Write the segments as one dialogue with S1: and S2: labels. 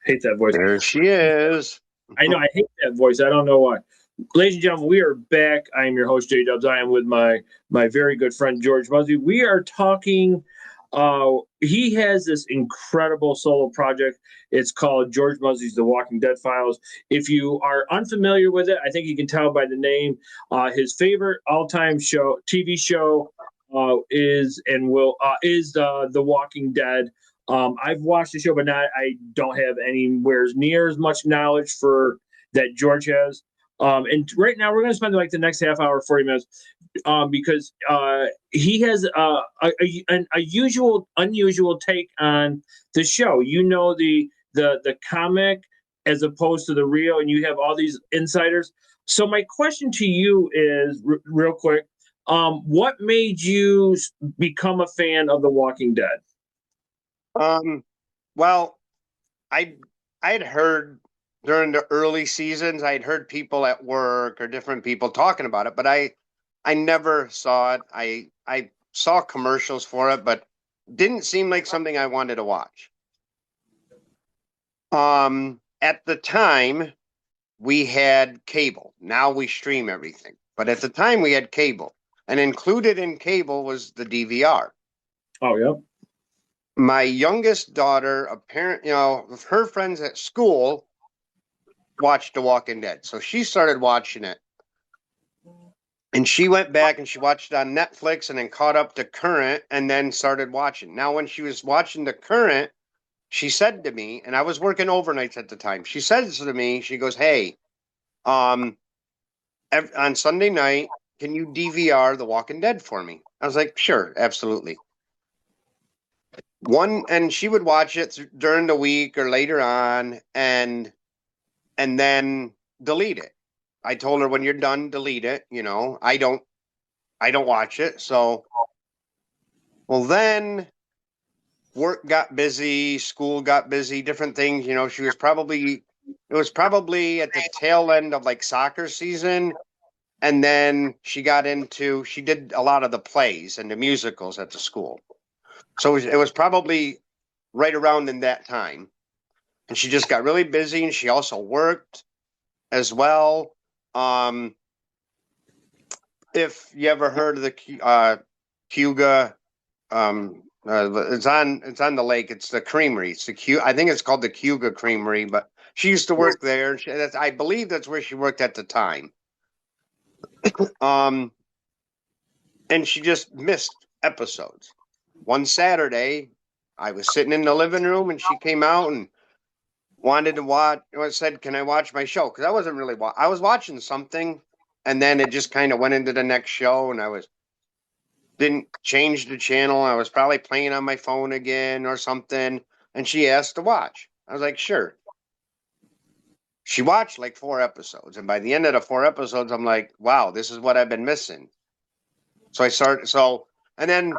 S1: Hate that voice.
S2: There she is.
S1: I know. I hate that voice. I don't know why. Ladies and gentlemen, we are back. I am your host, JK'z. I am with my very good friend, George Muzzy. We are talking. He has this incredible solo project. It's called George Muzzy's The Walking Dead Files. If you are unfamiliar with it, I think you can tell by the name. His favorite all-time TV show, is The Walking Dead. I've watched the show, but I don't have anywhere near as much knowledge for that George has. And right now we're going to spend like the next half hour, 40 minutes, because he has unusual take on the show. You know, the comic as opposed to the real, and you have all these insiders. So my question to you is real quick. What made you become a fan of The Walking Dead?
S2: Well, I'd heard during the early seasons, I'd heard people at work or different people talking about it, but I never saw it. I saw commercials for it, but didn't seem like something I wanted to watch. At the time, we had cable. Now we stream everything. But at the time, we had cable. And included in cable was the DVR.
S1: Oh, yeah.
S2: My youngest daughter, her friends at school watched The Walking Dead. So she started watching it. And she went back and she watched it on Netflix and then caught up to current and then started watching. Now, when she was watching the current, she said to me, and I was working overnights at the time. She says to me, she goes, "Hey, on Sunday night, can you DVR The Walking Dead for me?" I was like, "Sure, absolutely." And she would watch it during the week or later on and then delete it. I told her, when you're done, delete it. You know, I don't watch it. So, well, then work got busy, school got busy, different things. You know, it was probably at the tail end of like soccer season. And then she did a lot of the plays and the musicals at the school. So it was probably right around in that time. And she just got really busy, and she also worked as well. If you ever heard of the Cuga, it's on the lake. It's the creamery. I think it's called the Cuga Creamery, but she used to work there. I believe that's where she worked at the time. And she just missed episodes. One Saturday, I was sitting in the living room, and she came out and wanted to watch. I said, "Can I watch my show?" Because I wasn't really I was watching something, and then it just kind of went into the next show, and didn't change the channel. I was probably playing on my phone again or something, and she asked to watch. I was like, "Sure." She watched like 4 episodes, and by the end of the 4 episodes, I'm like, "Wow, this is what I've been missing." So and then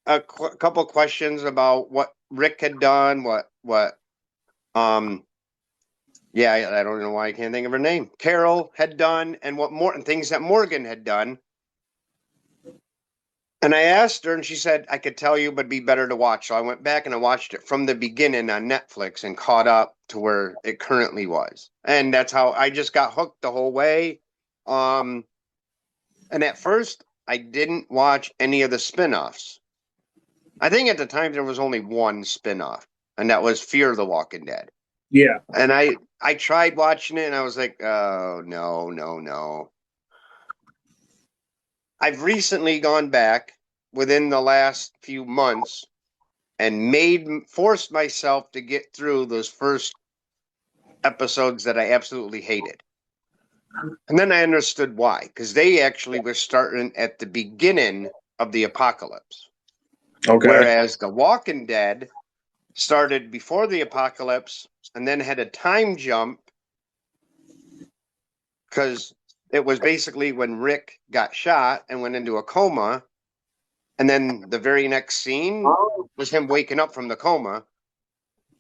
S2: a couple questions about what Rick had done, I don't know why I can't think of her name. Carol had done, and things that Morgan had done. And I asked her, and she said, "I could tell you, but it'd be better to watch." So I went back and I watched it from the beginning on Netflix and caught up to where it currently was. And that's how I just got hooked the whole way. And at first, I didn't watch any of the spinoffs. I think at the time there was only one spinoff, and that was Fear the Walking Dead.
S1: Yeah.
S2: And I tried watching it, and I was like, "Oh, no. I've recently gone back within the last few months and forced myself to get through those first episodes that I absolutely hated. And then I understood why, because they actually were starting at the beginning of the apocalypse.
S1: Okay.
S2: Whereas The Walking Dead started before the apocalypse and then had a time jump, because it was basically when Rick got shot and went into a coma. And then the very next scene was him waking up from the coma.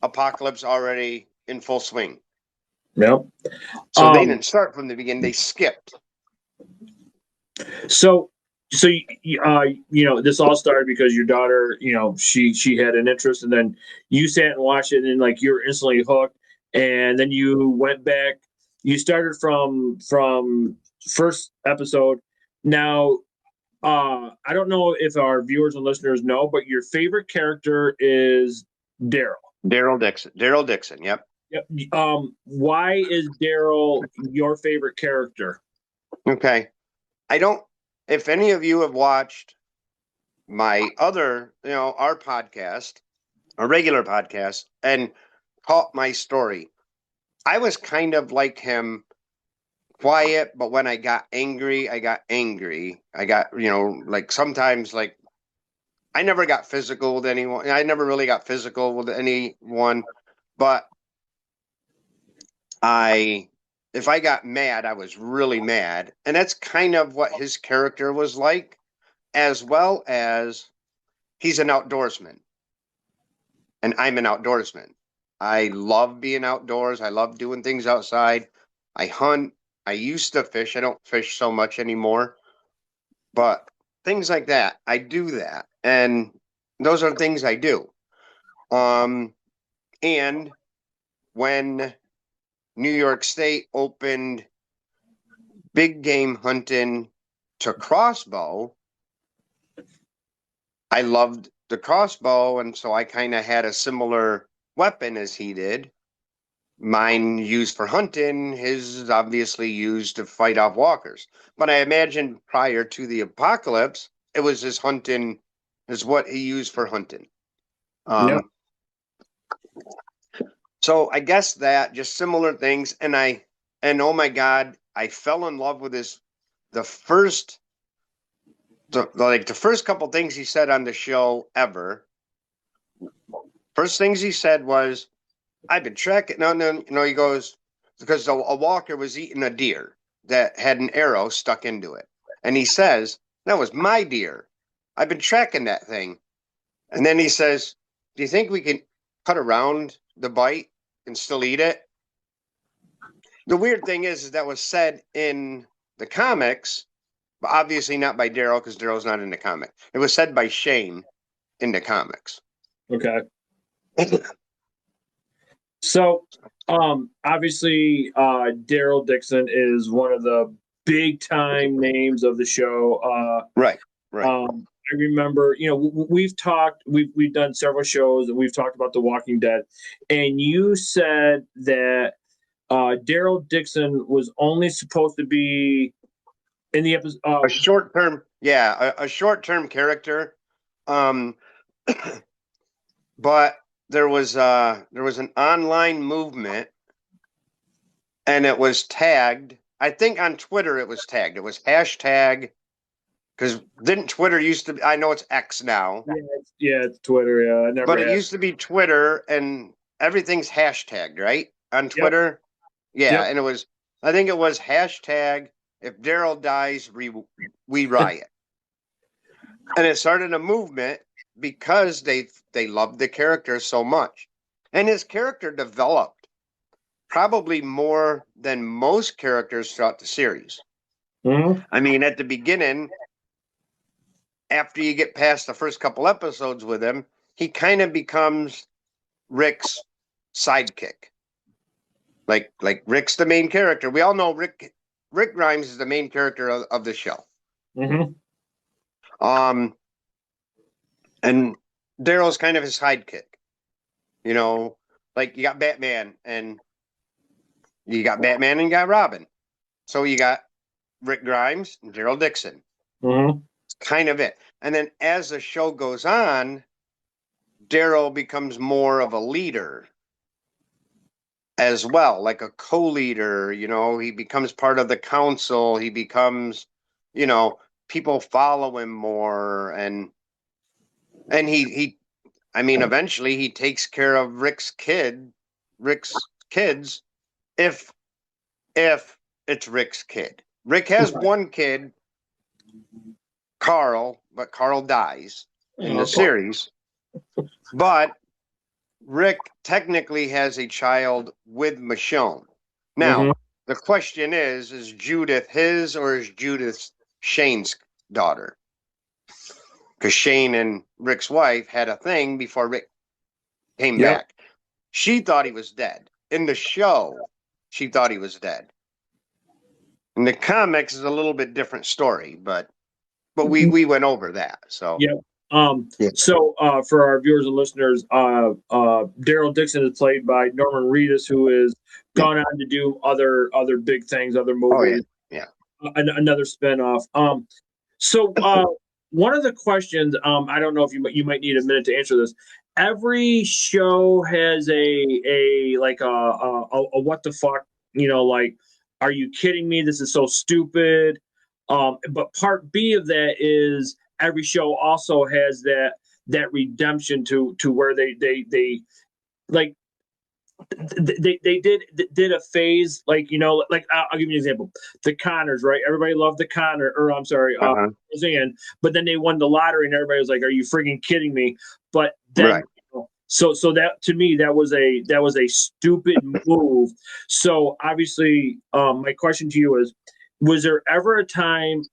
S2: Apocalypse already in full swing.
S1: Yep.
S2: So they didn't start from the beginning. They skipped.
S1: So this all started because your daughter, she had an interest, and then you sat and watched it, and like you're instantly hooked. and then you went back. You started from first episode. Now, I don't know if our viewers and listeners know, but your favorite character is Daryl.
S2: Daryl Dixon. Daryl Dixon. Yep.
S1: Yep. Why is Daryl your favorite character?
S2: Okay. I don't. If any of you have watched my other, our podcast, a regular podcast, and caught my story, I was kind of like him, quiet, but when I got angry, I got angry. I got, like sometimes, like, I never got physical with anyone. I never really got physical with anyone, but if I got mad, I was really mad. And that's kind of what his character was like, as well as he's an outdoorsman. And I'm an outdoorsman. I love being outdoors. I love doing things outside. I hunt. I used to fish. I don't fish so much anymore. But things like that, I do that. And those are things I do. And when New York State opened big game hunting to crossbow, I loved the crossbow, and so I kind of had a similar weapon as he did. Mine used for hunting, his is obviously used to fight off walkers. But I imagine prior to the apocalypse, it was his hunting, is what he used for hunting.
S1: Yeah.
S2: So I guess that just similar things, and oh my God, I fell in love with the first couple things he said on the show ever. First things he said was, I've been tracking. No, he goes, because a walker was eating a deer that had an arrow stuck into it. And he says, that was my deer. I've been tracking that thing. And then he says, do you think we can cut around the bite and still eat it? The weird thing is that was said in the comics, but obviously not by Daryl, because Daryl's not in the comic. It was said by Shane in the comics.
S1: Okay. So, obviously, Daryl Dixon is one of the big time names of the show.
S2: Right.
S1: I remember, we've done several shows and we've talked about The Walking Dead, and you said that Daryl Dixon was only supposed to be in the episode.
S2: A short-term, a short-term character. But there was an online movement, and it was tagged. I think on Twitter it was tagged. It was hashtag, because didn't Twitter used to be, I know it's X now.
S1: Yeah, it's Twitter. Yeah,
S2: but it used to be Twitter, and everything's hashtagged, right? On Twitter. Yep. Yeah, and I think it was hashtag, if Daryl dies, we riot. And it started a movement because they loved the character so much. And his character developed probably more than most characters throughout the series.
S1: Mm-hmm.
S2: I mean, at the beginning, after you get past the first couple episodes with him, he kind of becomes Rick's sidekick. Like Rick's the main character. We all know Rick Grimes is the main character of the show.
S1: Mm-hmm.
S2: And Daryl's kind of his sidekick. Like you got Batman and you got Robin. So you got Rick Grimes and Daryl Dixon.
S1: Mm-hmm.
S2: It's kind of it. And then as the show goes on, Daryl becomes more of a leader as well, like a co-leader. He becomes part of the council. He becomes, people follow him more, and he eventually he takes care of Rick's kids, if it's Rick's kid. Rick has one kid, Carl, but Carl dies in the series. But Rick technically has a child with Michonne. Now, the question is Judith his or is Judith Shane's daughter? Because Shane and Rick's wife had a thing before Rick came back. She thought he was dead. in the show, she thought he was dead. In the comics, is a little bit different story, but we went over that. So
S1: yeah. So for our viewers and listeners, Daryl Dixon is played by Norman Reedus, who has gone on to do other big things, other movies.
S2: Oh yeah.
S1: Another spinoff. So one of the questions, I don't know if you might need a minute to answer this. Every show has a like a what the fuck, like, are you kidding me? This is so stupid. But part B of that is every show also has that redemption to where they like they did a phase, like, like I'll give you an example. The Connors, right? Everybody loved the Connor, or I'm sorry, Roseanne, but then they won the lottery and everybody was like, are you freaking kidding me? But then
S2: Right.
S1: so that, to me, that was a stupid move. So obviously, my question to you is, was there ever a time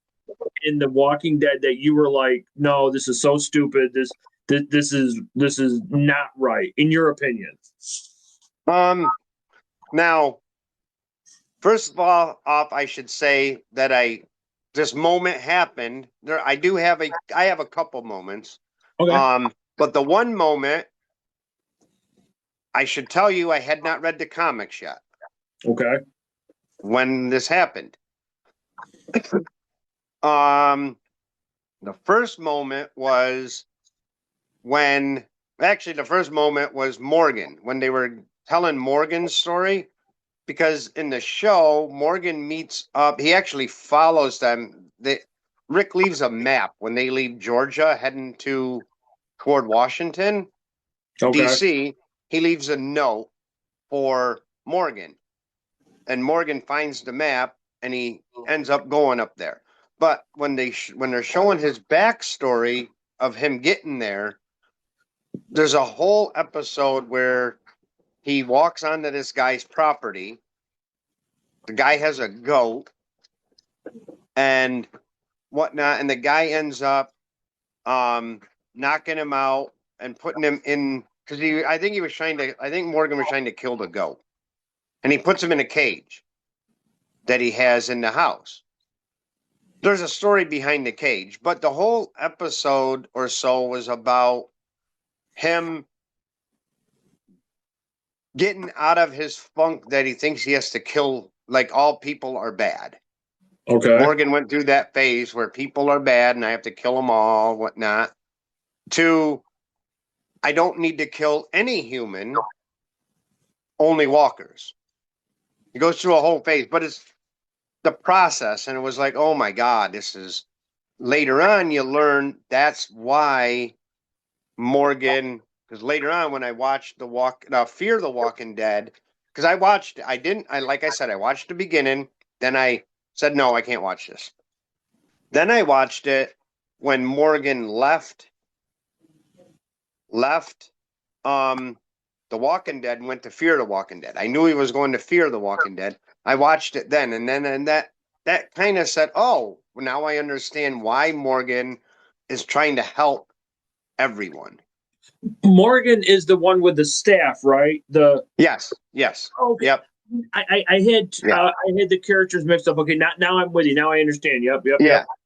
S1: in The Walking Dead that you were like, no, this is so stupid, this is not right, in your opinion?
S2: Now, first of all, I should say that this moment happened. I have a couple moments.
S1: Okay.
S2: But the one moment, I should tell you, I had not read the comics yet
S1: Okay.
S2: when this happened. The first moment was Morgan, when they were telling Morgan's story, because in the show, Morgan meets up. He actually follows them. Rick leaves a map when they leave Georgia heading toward Washington,
S1: Okay.
S2: DC. He leaves a note for Morgan, and Morgan finds the map and he ends up going up there. But when they're showing his backstory of him getting there, there's a whole episode where he walks onto this guy's property. The guy has a goat and whatnot, and the guy ends up knocking him out and putting him in, because I think Morgan was trying to kill the goat, and he puts him in a cage that he has in the house. There's a story behind the cage, but the whole episode or so was about him getting out of his funk that he thinks he has to kill, like all people are bad.
S1: Okay.
S2: Morgan went through that phase where people are bad and I have to kill them all, whatnot, to I don't need to kill any human, only walkers. He goes through a whole phase, but it's the process. And it was like, oh my God, this is, later on you learn that's why Morgan, because later on when I watched Fear the Walking Dead, because I watched the beginning, then I said, no, I can't watch this. Then I watched it when Morgan left The Walking Dead and went to Fear the Walking Dead. I knew he was going to Fear the Walking Dead. I watched it then, and that kind of said, oh, now I understand why Morgan is trying to help everyone.
S1: Morgan is the one with the staff, right?
S2: Yes.
S1: Okay.
S2: Yep.
S1: I had the characters mixed up. Okay, now I'm with you. Now I understand. Yep.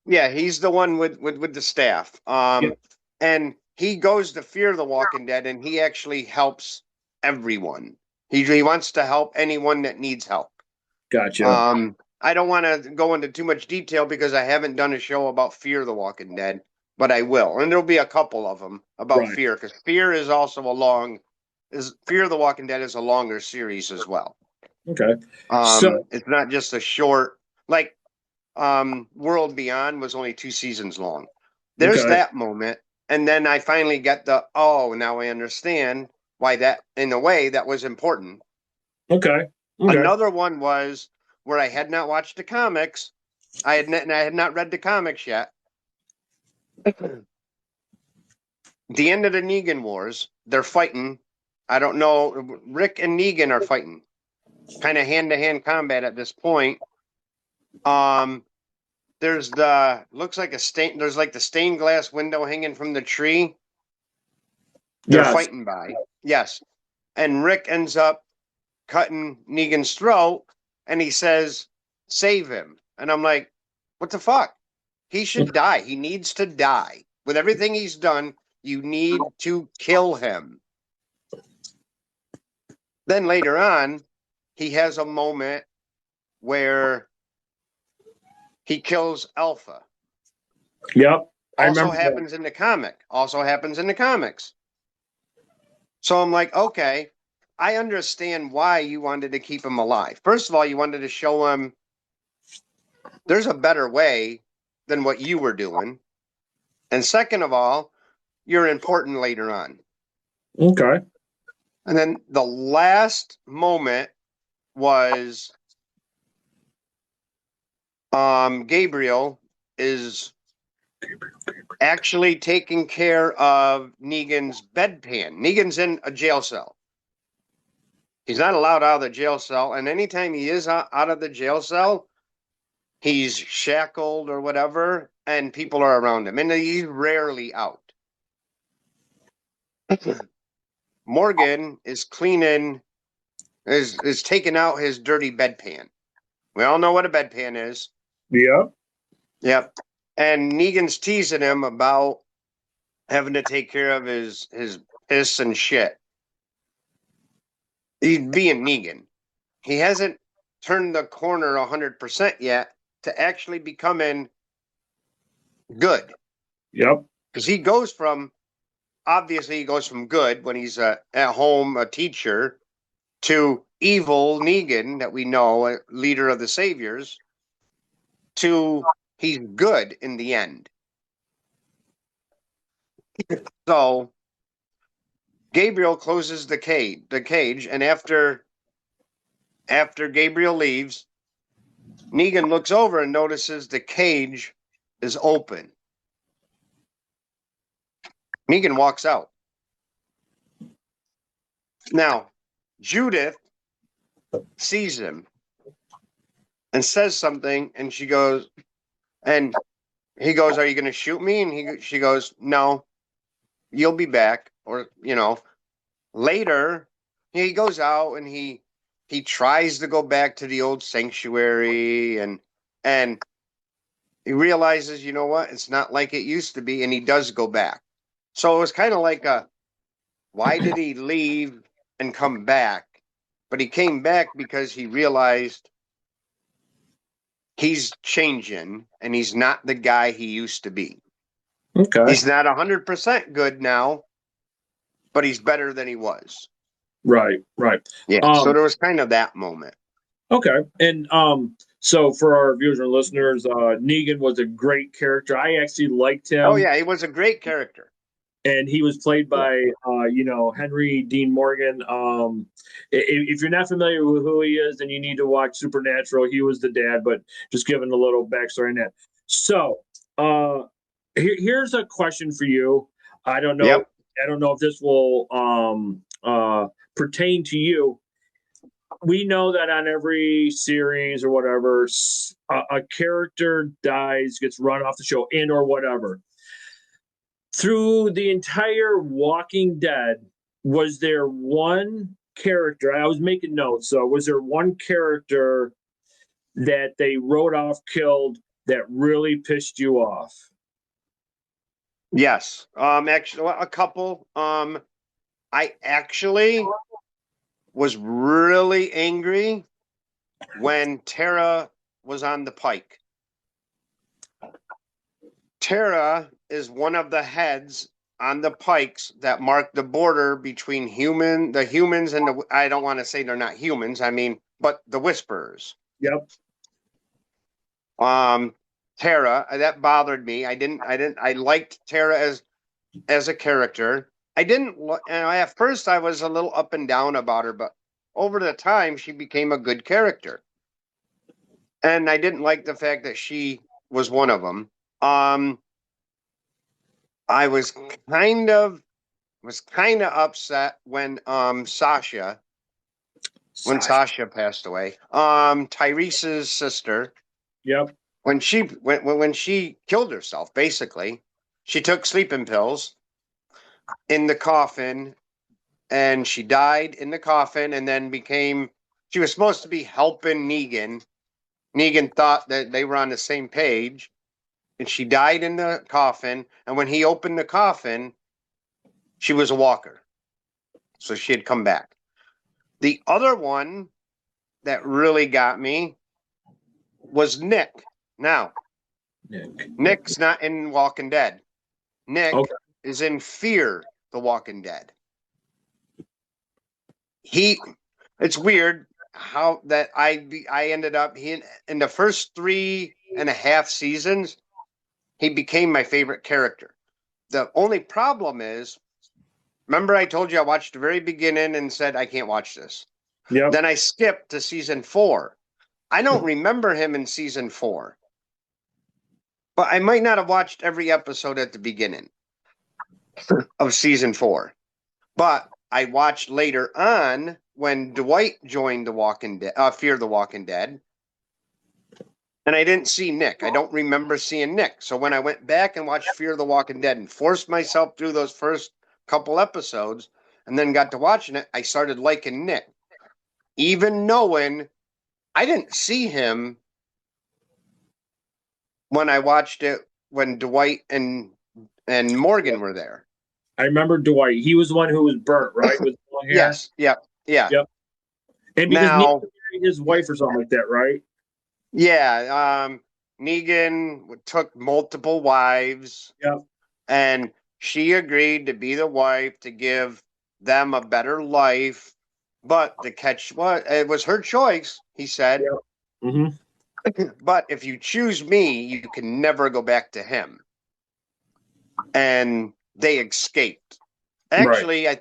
S2: Yeah. He's the one with the staff. And he goes to Fear the Walking Dead, and he actually helps everyone. He wants to help anyone that needs help.
S1: Gotcha.
S2: I don't want to go into too much detail because I haven't done a show about Fear the Walking Dead, but I will, and there'll be a couple of them about Fear, because Fear is also Fear the Walking Dead is a longer series as well.
S1: Okay.
S2: So it's not just a short, like World Beyond was only 2 seasons long. There's that moment, and then I finally get now I understand why that, in a way, that was important.
S1: Okay.
S2: Another one was where I had not watched the comics. I had not read the comics yet. The end of the Negan Wars, they're fighting. I don't know. Rick and Negan are fighting, kind of hand-to-hand combat at this point. There's looks like there's like the stained glass window hanging from the tree. They're fighting by. Yes. And Rick ends up cutting Negan's throat, and he says, "Save him." And I'm like, what the fuck? He should die. He needs to die. With everything he's done, you need to kill him. Then later on, he has a moment where he kills Alpha.
S1: Yep.
S2: Also happens in the comics. So I'm like, okay, I understand why you wanted to keep him alive. First of all, you wanted to show him there's a better way than what you were doing. And second of all, you're important later on.
S1: Okay.
S2: And then the last moment was Gabriel is actually taking care of Negan's bedpan. Negan's in a jail cell. He's not allowed out of the jail cell. And anytime he is out of the jail cell, he's shackled or whatever, and people are around him. And he's rarely out. Morgan is cleaning, is taking out his dirty bedpan. We all know what a bedpan is.
S1: Yep.
S2: Yep. And Negan's teasing him about having to take care of his piss and shit. He's being Negan. He hasn't turned the corner 100% yet to actually becoming good.
S1: Yep.
S2: Because he goes from good when he's at home, a teacher, to evil Negan that we know, a leader of the Saviors, to he's good in the end. So Gabriel closes the cage, and after Gabriel leaves, Negan looks over and notices the cage is open. Negan walks out. Now, Judith sees him and says something, and she goes, and he goes, "Are you going to shoot me?" And she goes, "No, you'll be back." Or, later he goes out and he tries to go back to the old sanctuary, and he realizes, you know what, it's not like it used to be, and he does go back. So it was kind of like why did he leave and come back? But he came back because he realized he's changing and he's not the guy he used to be.
S1: Okay.
S2: He's not 100% good now, but he's better than he was.
S1: Right.
S2: Yeah. So there was kind of that moment.
S1: Okay. And so for our viewers and listeners, Negan was a great character. I actually liked him.
S2: Oh yeah, he was a great character.
S1: And he was played by Henry Dean Morgan. If you're not familiar with who he is, then you need to watch Supernatural. He was the dad, but just giving a little backstory on that. So here's a question for you. I don't know.
S2: Yep.
S1: I don't know if this will pertain to you. We know that on every series or whatever, a character dies, gets run off the show, and or whatever. Through the entire Walking Dead, was there one character? I was making notes. So was there one character that they wrote off, killed, that really pissed you off?
S2: Yes. Actually, a couple. I actually was really angry when Tara was on the pike. Tara is one of the heads on the pikes that mark the border between the humans and the, I don't want to say they're not humans, but the Whisperers.
S1: Yep.
S2: Tara, that bothered me. I liked Tara as a character. At first I was a little up and down about her, but over the time she became a good character. And I didn't like the fact that she was one of them. I was kind of upset when Sasha passed away. Tyrese's sister.
S1: Yep.
S2: When she killed herself, basically, she took sleeping pills in the coffin, and she died in the coffin, and then became she was supposed to be helping Negan. Negan thought that they were on the same page, and she died in the coffin. And when he opened the coffin, she was a walker. So she had come back. The other one that really got me was Nick. Now, Nick's not in Walking Dead. Nick is in Fear the Walking Dead. It's weird how that I ended up in the first 3.5 seasons, he became my favorite character. The only problem is, remember I told you I watched the very beginning and said I can't watch this.
S1: Yeah.
S2: Then I skipped to season 4. I don't remember him in season 4. But I might not have watched every episode at the beginning of season 4. But I watched later on when Dwight joined the Walking Dead, Fear the Walking Dead. And I didn't see Nick. I don't remember seeing Nick. So when I went back and watched Fear the Walking Dead and forced myself through those first couple episodes and then got to watching it, I started liking Nick. Even knowing I didn't see him when I watched it when Dwight and Morgan were there.
S1: I remember Dwight. He was the one who was burnt, right? With long hair.
S2: Yes. Yep. Yeah.
S1: Yep. And because
S2: Now,
S1: Negan married his wife or something like that, right?
S2: Yeah. Negan took multiple wives.
S1: Yep.
S2: And she agreed to be the wife to give them a better life. But the catch was, it was her choice, he said.
S1: Yep. Mm-hmm.
S2: But if you choose me, you can never go back to him. And they escaped. Actually, right.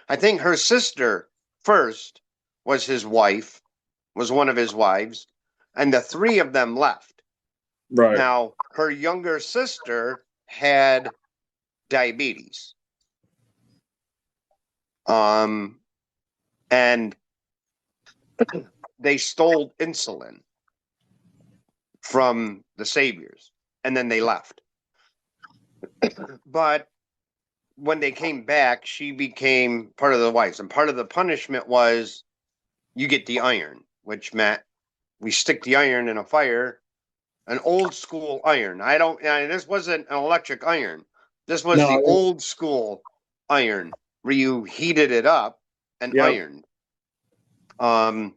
S2: I think her sister first was his wife, was one of his wives, and the 3 of them left.
S1: Right.
S2: Now, her younger sister had diabetes. And they stole insulin from the saviors, and then they left. But when they came back, she became part of the wives, and part of the punishment was you get the iron, which meant we stick the iron in a fire, an old school iron. This wasn't an electric iron. This was the old school iron where you heated it up and ironed. And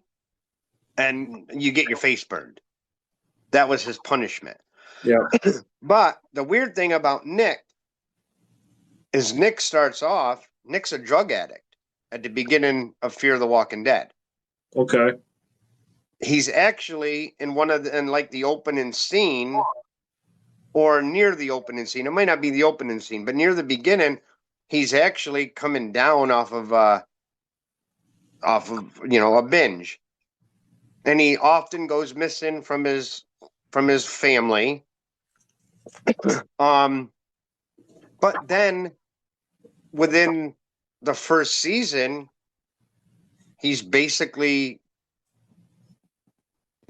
S2: you get your face burned. That was his punishment.
S1: Yeah.
S2: But the weird thing about Nick is Nick's a drug addict at the beginning of Fear the Walking Dead.
S1: Okay.
S2: He's actually in like the opening scene or near the opening scene. It might not be the opening scene, but near the beginning, he's actually coming down off of a binge. And he often goes missing from his family. But then within the first season, he's basically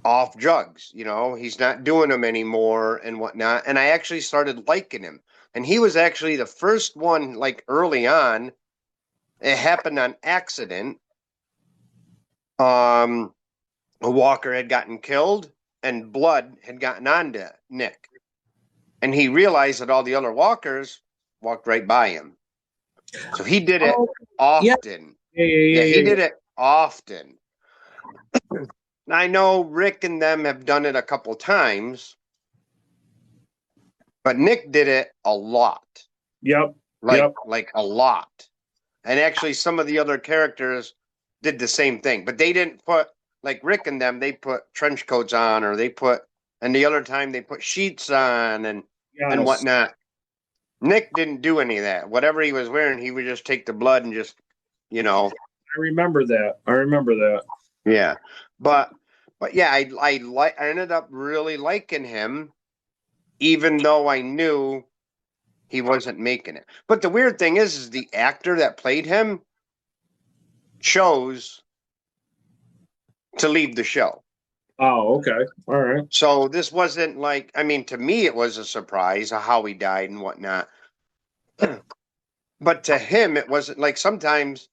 S2: off drugs. He's not doing them anymore and whatnot. And I actually started liking him. And he was actually the first one, like early on. It happened on accident. A walker had gotten killed and blood had gotten onto Nick. And he realized that all the other walkers walked right by him. So he did it often. Yeah, he did it often. I know Rick and them have done it a couple times, but Nick did it a lot.
S1: Yep.
S2: Like a lot. And actually some of the other characters did the same thing, but they didn't put, like Rick and them, they put trench coats on, or and the other time they put sheets on and whatnot. Nick didn't do any of that. Whatever he was wearing, he would just take the blood and just,
S1: I remember that.
S2: Yeah. But yeah, I ended up really liking him, even though I knew he wasn't making it. But the weird thing is the actor that played him chose to leave the show.
S1: Oh, okay. All right.
S2: So this wasn't like, to me, it was a surprise of how he died and whatnot. But to him, it wasn't like sometimes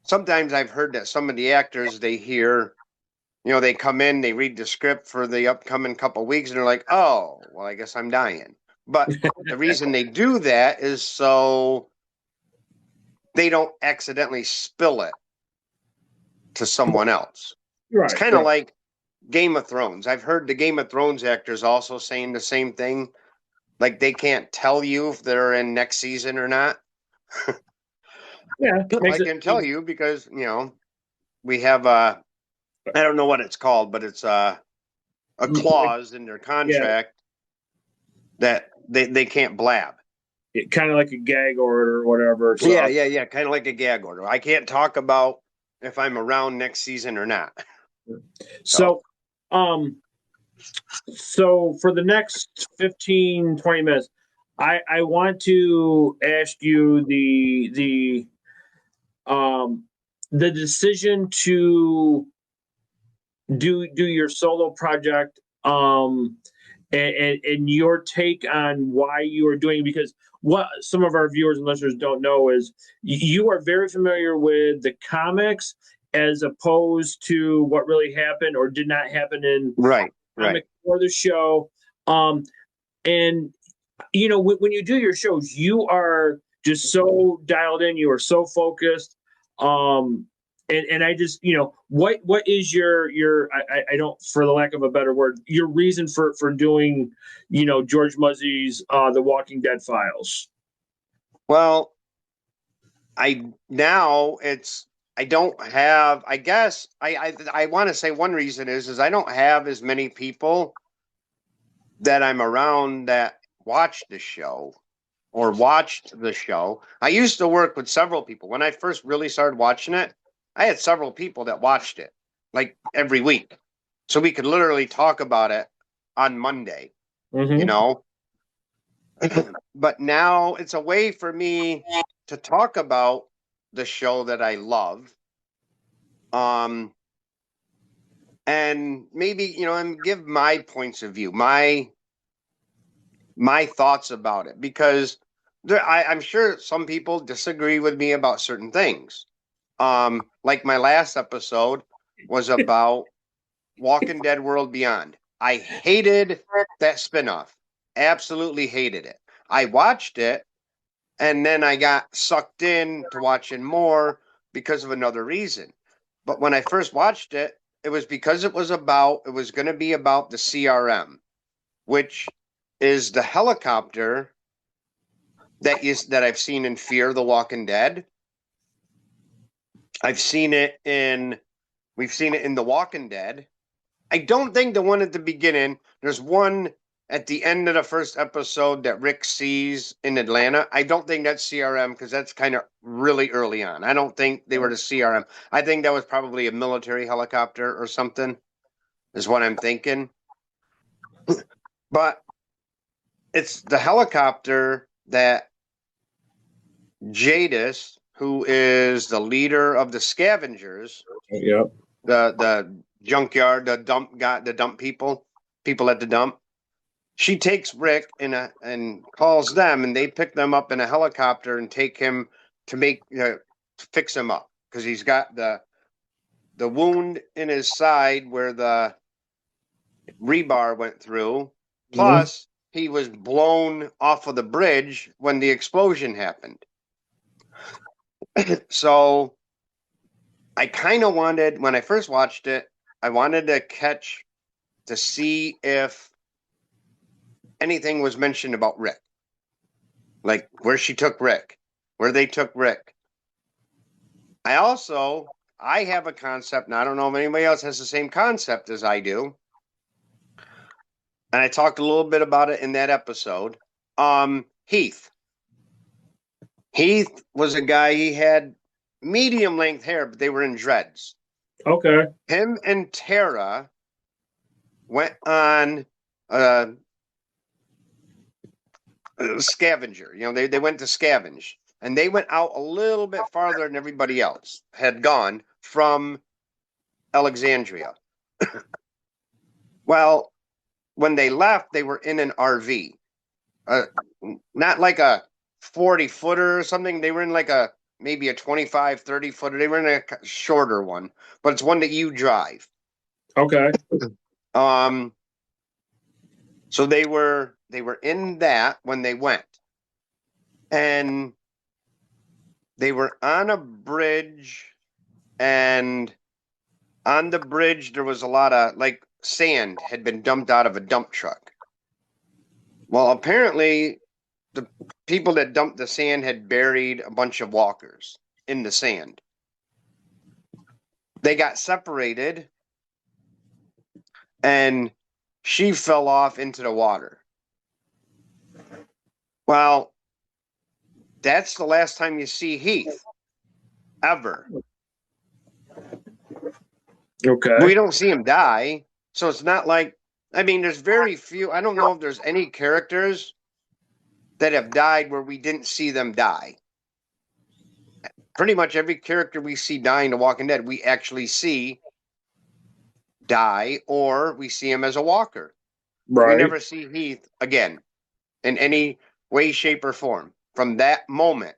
S2: sometimes I've heard that some of the actors, they hear, they come in, they read the script for the upcoming couple weeks, and they're like, oh, well, I guess I'm dying. But the reason they do that is so they don't accidentally spill it to someone else.
S1: Right.
S2: It's kind of like Game of Thrones. I've heard the Game of Thrones actors also saying the same thing. Like they can't tell you if they're in next season or not.
S1: Yeah.
S2: I can tell you because, we have I don't know what it's called, but it's a clause in their contract that they can't blab.
S1: Kind of like a gag order or whatever. So.
S2: Yeah. Kind of like a gag order. I can't talk about if I'm around next season or not.
S1: So for the next 15, 20 minutes, I want to ask you the decision to do your solo project, and your take on why you are doing it, because what some of our viewers and listeners don't know is you are very familiar with the comics as opposed to what really happened or did not happen in comic or the show. And when you do your shows, you are just so dialed in, you are so focused. And I just, what is your I don't, for the lack of a better word, your reason for doing, George Muzzy's The Walking Dead files?
S2: Well, I don't have, I guess I want to say one reason is I don't have as many people that I'm around that watch the show or watched the show. I used to work with several people. When I first really started watching it, I had several people that watched it like every week. So we could literally talk about it on Monday, But now it's a way for me to talk about the show that I love. And maybe, and give my points of view, my thoughts about it, because I'm sure some people disagree with me about certain things. Like my last episode was about Walking Dead World Beyond. I hated that spinoff. Absolutely hated it. I watched it and then I got sucked in to watching more because of another reason. But when I first watched it, it was because it was going to be about the CRM, which is the helicopter that I've seen in Fear the Walking Dead. We've seen it in The Walking Dead. I don't think the one at the beginning, there's one at the end of the first episode that Rick sees in Atlanta. I don't think that's CRM because that's kind of really early on. I don't think they were the CRM. I think that was probably a military helicopter or something, is what I'm thinking. But it's the helicopter that JK'z, who is the leader of the scavengers, the junkyard, the dump people at the dump. She takes Rick and calls them, and they pick them up in a helicopter and take him to fix him up because he's got the wound in his side where the rebar went through. Plus, he was blown off of the bridge when the explosion happened. So I kind of wanted, when I first watched it, I wanted to see if anything was mentioned about Rick. Like where she took Rick, where they took Rick. I have a concept, and I don't know if anybody else has the same concept as I do. And I talked a little bit about it in that episode. Heath. Heath was a guy, he had medium length hair, but they were in dreads.
S1: Okay.
S2: Him and Tara went on a scavenger. They went to scavenge. And they went out a little bit farther than everybody else had gone from Alexandria. Well, when they left, they were in an RV. Not like a 40-footer or something. They were in like a maybe a 25, 30 footer. They were in a shorter one, but it's one that you drive.
S1: Okay.
S2: So they were in that when they went, and they were on a bridge, and on the bridge there was a lot of like sand had been dumped out of a dump truck. Well, apparently the people that dumped the sand had buried a bunch of walkers in the sand. They got separated, and she fell off into the water. Well, that's the last time you see Heath ever.
S1: Okay.
S2: We don't see him die, so it's not like, I mean, there's very few. I don't know if there's any characters that have died where we didn't see them die. Pretty much every character we see die in The Walking Dead, we actually see die, or we see him as a walker.
S1: Right.
S2: We never see Heath again in any way, shape, or form from that moment.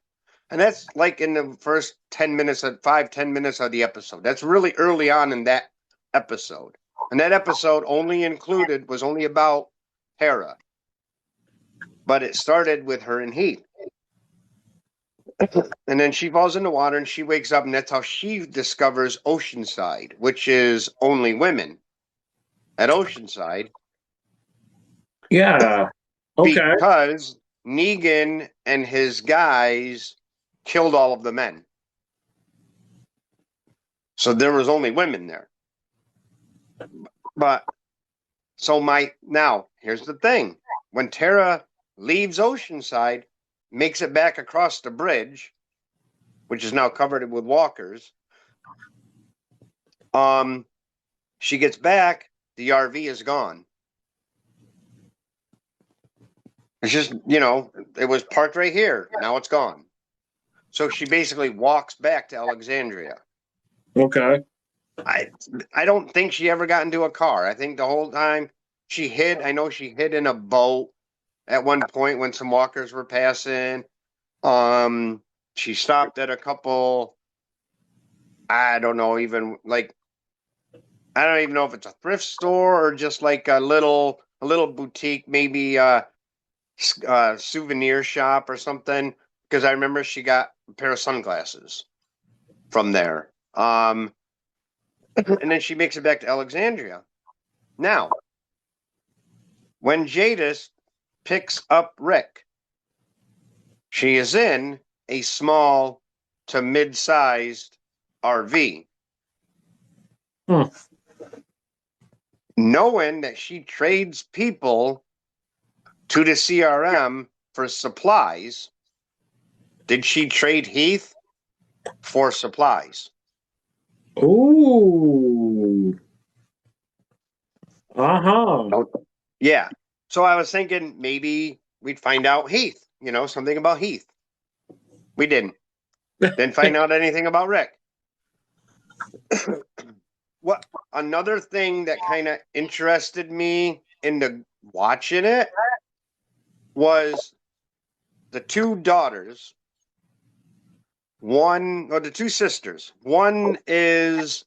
S2: And that's like in the first 10 minutes, 5-10 minutes of the episode. That's really early on in that episode. And that episode was only about Tara. But it started with her and Heath. And then she falls in the water and she wakes up, and that's how she discovers Oceanside, which is only women at Oceanside.
S1: Yeah. Okay.
S2: Because Negan and his guys killed all of the men. So there was only women there. But now here's the thing. When Tara leaves Oceanside, makes it back across the bridge, which is now covered with walkers, she gets back, the RV is gone. It's just, it was parked right here. Now it's gone. So she basically walks back to Alexandria.
S1: Okay.
S2: I don't think she ever got into a car. I think the whole time she hid. I know she hid in a boat at one point when some walkers were passing. She stopped at a couple. I don't know, even like, I don't even know if it's a thrift store or just like a little boutique, maybe a souvenir shop or something. Because I remember she got a pair of sunglasses from there. And then she makes it back to Alexandria. Now, when JK'z picks up Rick, she is in a small to mid-sized RV. Knowing that she trades people to the CRM for supplies, did she trade Heath for supplies?
S1: Ooh. Uh-huh.
S2: Yeah. So I was thinking maybe we'd find out Heath, something about Heath. We didn't. Didn't find out anything about Rick. What another thing that kind of interested me into watching it was the two daughters. The two sisters. One is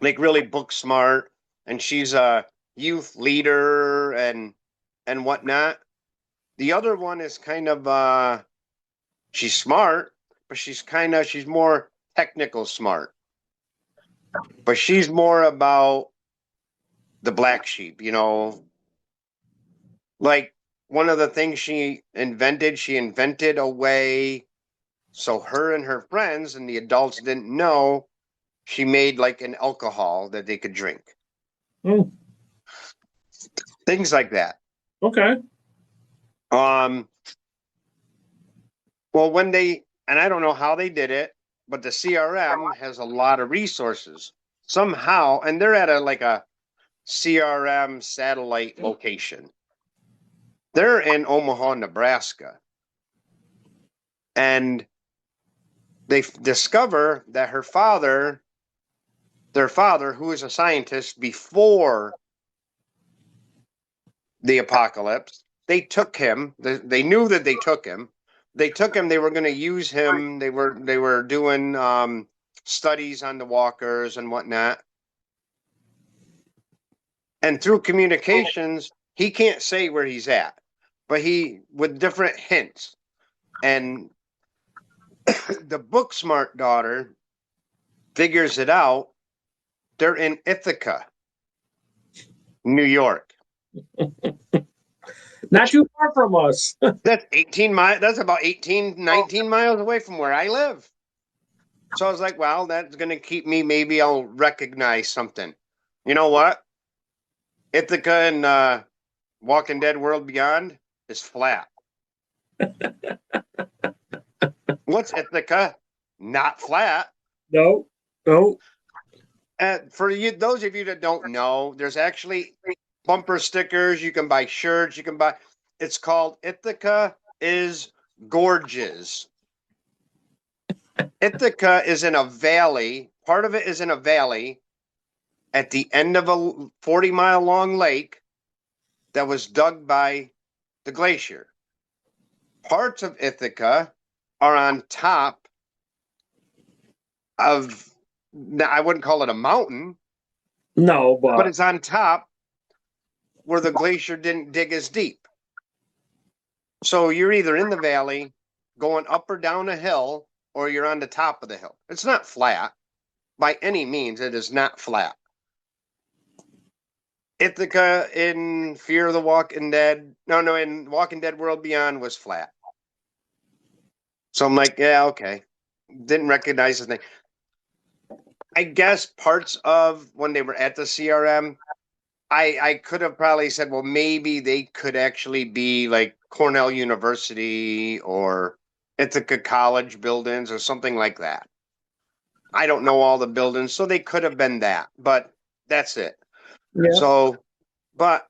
S2: like really book smart, and she's a youth leader and whatnot. The other one is kind of she's smart, but she's more technical smart. But she's more about the black sheep, like one of the things she invented a way so her and her friends and the adults didn't know. She made like an alcohol that they could drink. Things like that.
S1: Okay.
S2: Well, and I don't know how they did it, but the CRM has a lot of resources somehow, and they're at a CRM satellite location. They're in Omaha, Nebraska. And they discover that their father, who is a scientist before the apocalypse, they took him. They knew that they took him, they took him. They were going to use him. They were doing studies on the walkers and whatnot. And through communications, he can't say where he's at, but he with different hints. And the book smart daughter figures it out. They're in Ithaca, New York.
S1: Not too far from us.
S2: That's 18 miles. That's about 18, 19 miles away from where I live. So I was like, well, that's going to keep me. Maybe I'll recognize something. You know what? Ithaca and Walking Dead World Beyond is flat. What's Ithaca? Not flat.
S1: No.
S2: For you, those of you that don't know, there's actually bumper stickers. You can buy shirts. You can buy. It's called Ithaca is Gorgeous. Ithaca is in a valley. Part of it is in a valley at the end of a 40-mile long lake that was dug by the glacier. Parts of Ithaca are on top of, I wouldn't call it a mountain.
S1: No,
S2: but it's on top where the glacier didn't dig as deep. So you're either in the valley going up or down a hill, or you're on the top of the hill. It's not flat. By any means, it is not flat. Ithaca in Fear of the Walking Dead, in Walking Dead World Beyond was flat. So I'm like, yeah, okay. Didn't recognize his name. I guess parts of when they were at the CRM, I could have probably said, well, maybe they could actually be like Cornell University or Ithaca College buildings or something like that. I don't know all the buildings, so they could have been that, but that's it. Yeah. So, but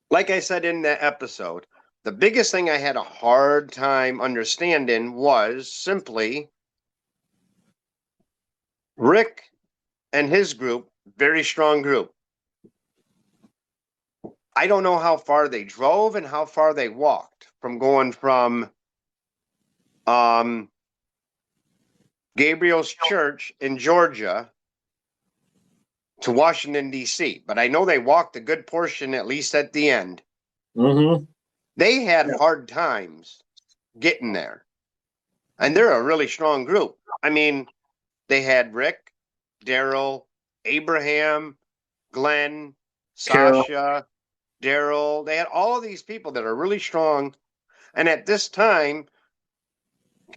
S2: like I said in the episode, the biggest thing I had a hard time understanding was simply Rick and his group, very strong group. I don't know how far they drove and how far they walked from going from Gabriel's church in Georgia to Washington, D.C. But I know they walked a good portion, at least at the end.
S1: Mm-hmm.
S2: They had hard times getting there. And they're a really strong group. I mean, they had Rick, Daryl, Abraham, Glenn, Sasha, Daryl. They had all of these people that are really strong. And at this time,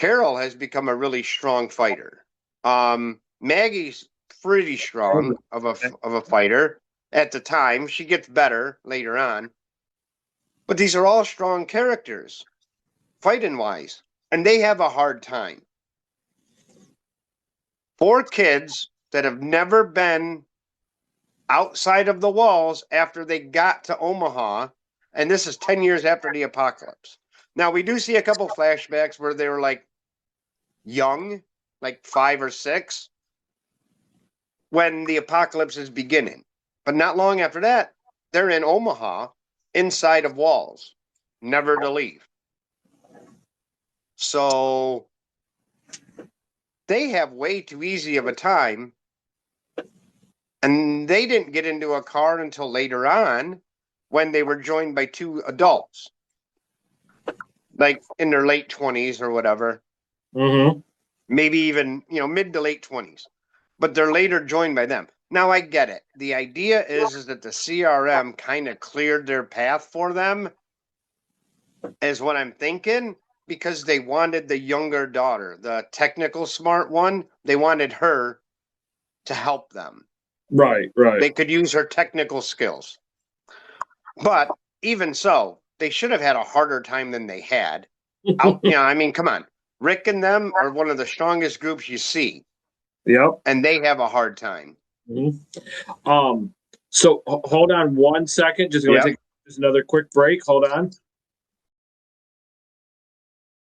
S2: Carol has become a really strong fighter. Maggie's pretty strong of a fighter at the time. She gets better later on. But these are all strong characters, fighting wise. And they have a hard time. 4 kids that have never been outside of the walls after they got to Omaha. And this is 10 years after the apocalypse. Now, we do see a couple flashbacks where they were like young, like 5 or 6, when the apocalypse is beginning. But not long after that, they're in Omaha, inside of walls, never to leave. So they have way too easy of a time. And they didn't get into a car until later on when they were joined by 2 adults, like in their late 20s or whatever.
S1: Mm-hmm.
S2: Maybe even, mid to late 20s. But they're later joined by them. Now, I get it. The idea is that the CRM kind of cleared their path for them, is what I'm thinking, because they wanted the younger daughter, the technical smart one. They wanted her to help them.
S1: Right.
S2: They could use her technical skills. But even so, they should have had a harder time than they had. I mean, come on. Rick and them are one of the strongest groups you see.
S1: Yep.
S2: And they have a hard time.
S1: Mm-hmm. So hold on one second. Just going to take just another quick break. Hold on.